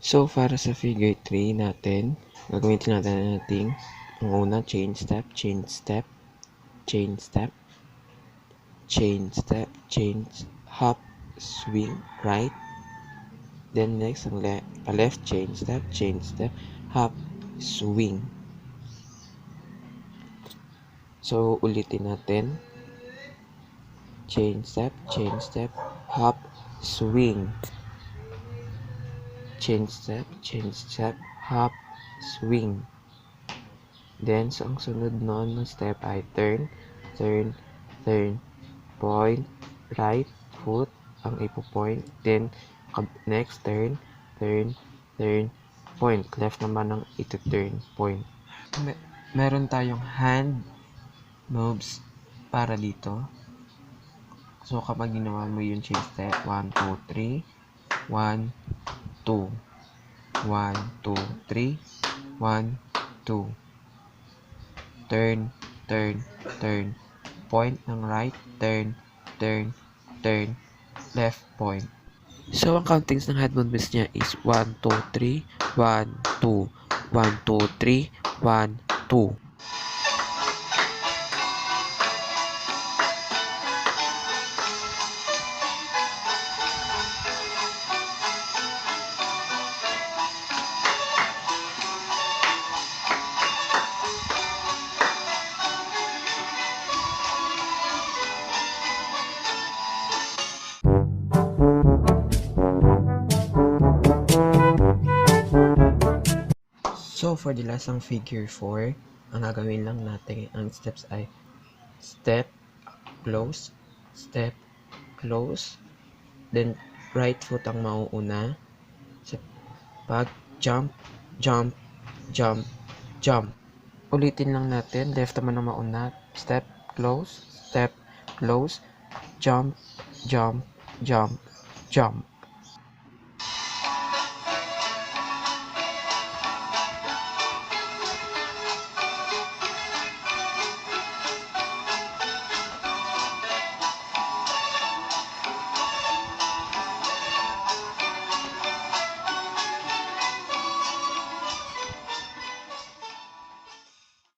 So, para sa figure 3 natin, gagamitin natin ang una, chain step, chain step, chain step, chain step, chain, hop, swing, right. Then next, ang left, chain step, hop, swing. So, ulitin natin. Chain step, hop, swing. Chain step, hop, swing. Then, so ang sunod nun na step ay turn, turn, turn, point, right foot ang ipo-point. Then, next turn, turn, turn, point. Left naman ang ito-turn, point. Meron tayong hand moves para dito. So, kapag ginawa mo yung chain step, 1, 2, 3, 1, 2, 1, 2, 3, 1, 2. Turn, turn, turn. Point ng right, turn, turn, turn, left, point. So, ang countings ng hand movements niya is 1, 2, 3, 1, 2, 1, 2, 3, 1, 2. So, for the last ang figure 4, ang gagawin lang natin, ang steps ay step, close, then right foot ang mauuna. Pag jump, jump, jump, jump. Ulitin lang natin, left naman ang mauna. Step, close, jump, jump, jump, jump.